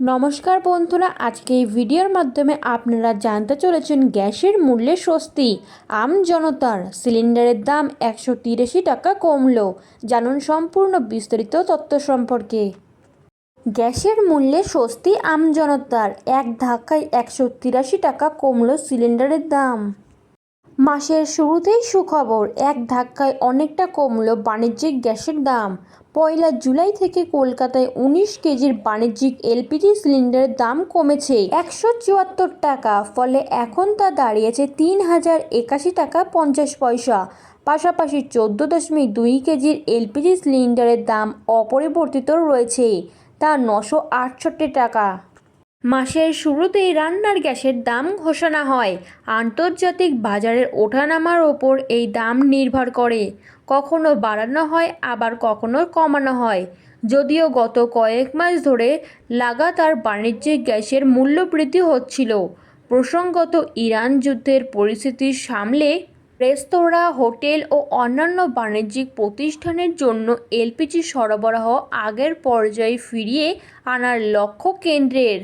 নমস্কার বন্ধুরা, আজকে এই ভিডিওর মাধ্যমে আপনারা জানতে চলেছেন গ্যাসের মূল্যে স্বস্তি। জনতার সিলিন্ডারের দাম 183 টাকা কমলো। জানুন সম্পূর্ণ বিস্তারিত তথ্য সম্পর্কে। গ্যাসের মূল্যে স্বস্তি জনতার, এক ধাক্কায় 183 টাকা কমলো সিলিন্ডারের দাম। মাসের শুরুতেই সুখবর, এক ধাক্কায় অনেকটা কমলো বাণিজ্যিক গ্যাসের দাম। 1 জুলাই থেকে কলকাতায় 19 কেজির বাণিজ্যিক এলপিজি সিলিন্ডারের দাম কমেছে 174 টাকা, ফলে এখন তা দাঁড়িয়েছে 3081 টাকা 50 পয়সা। পাশাপাশি 14.2 কেজির এলপিজি সিলিন্ডারের দাম অপরিবর্তিত রয়েছে, তা 968 টাকা। মাসের শুরুতেই রান্নার গ্যাসের দাম ঘোষণা হয়। আন্তর্জাতিক বাজারের ওঠানামার ওপর এই দাম নির্ভর করে, কখনো বাড়ানো হয় আবার কখনো কমানো হয়। যদিও গত কয়েক মাস ধরে লাগাতার বাণিজ্যিক গ্যাসের মূল্য বৃদ্ধি হচ্ছিল। প্রসঙ্গত, ইরান যুদ্ধের পরিস্থিতি সামলে রেস্তোরাঁ, হোটেল ও অন্যান্য বাণিজ্যিক প্রতিষ্ঠানের জন্য এলপিজি সরবরাহ আগের পর্যায়ে ফিরিয়ে আনার লক্ষ্য কেন্দ্রের।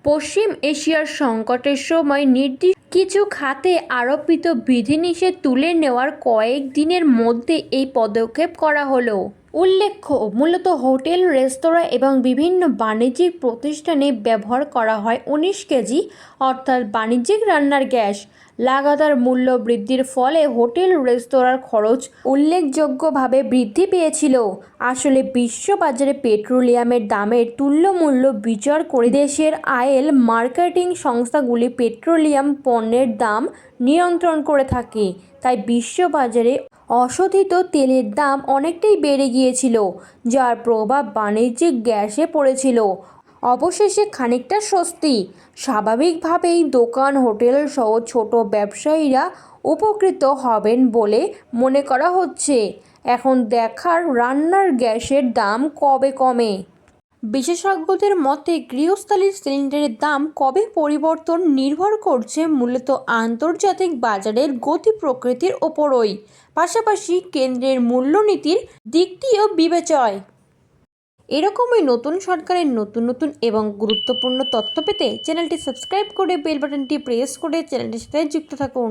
পশ্চিম এশিয়ার সংকটের সময় নির্দিষ্ট কিছু খাতে আরোপিত বিধিনিষেধ তুলে নেওয়ার কয়েক দিনের মধ্যে এই পদক্ষেপ করা হলো। উল্লেখ্য, মূলত হোটেল, রেস্তোরাঁ এবং বিভিন্ন বাণিজ্যিক প্রতিষ্ঠানে ব্যবহার করা হয় 19 কেজি অর্থাৎ বাণিজ্যিক রান্নার গ্যাস। লাগাতার মূল্য বৃদ্ধির ফলে হোটেল, রেস্তোরাঁর খরচ উল্লেখযোগ্যভাবে বৃদ্ধি পেয়েছিল। আসলে বিশ্ববাজারে পেট্রোলিয়ামের দামের তুল্যমূল্য বিচার করে দেশের অয়েল মার্কেটিং সংস্থাগুলি পেট্রোলিয়াম পণ্যের দাম নিয়ন্ত্রণ করে থাকে। তাই বিশ্ববাজারে অশোধিত তেলের দাম অনেকটাই বেড়ে গিয়েছিল, যার প্রভাব বাণিজ্যিক গ্যাসে পড়েছিল। অবশেষে খানিকটা স্বস্তি। স্বাভাবিকভাবেই দোকান, হোটেল সহ ছোট ব্যবসায়ীরা উপকৃত হবেন বলে মনে করা হচ্ছে। এখন দেখার রান্নার গ্যাসের দাম কবে কমে। বিশেষজ্ঞদের মতে গৃহস্থালির সিলিন্ডারের দাম কবে পরিবর্তন নির্ভর করছে মূলত আন্তর্জাতিক বাজারের গতি প্রকৃতির ওপরই। পাশাপাশি কেন্দ্রের মূল্যনীতির দিকটিও বিবেচনায়। এরকমই নতুন সরকারের নতুন এবং গুরুত্বপূর্ণ তথ্য পেতে চ্যানেলটি সাবস্ক্রাইব করে বেল বাটনটি প্রেস করে চ্যানেলটির সাথে যুক্ত থাকুন।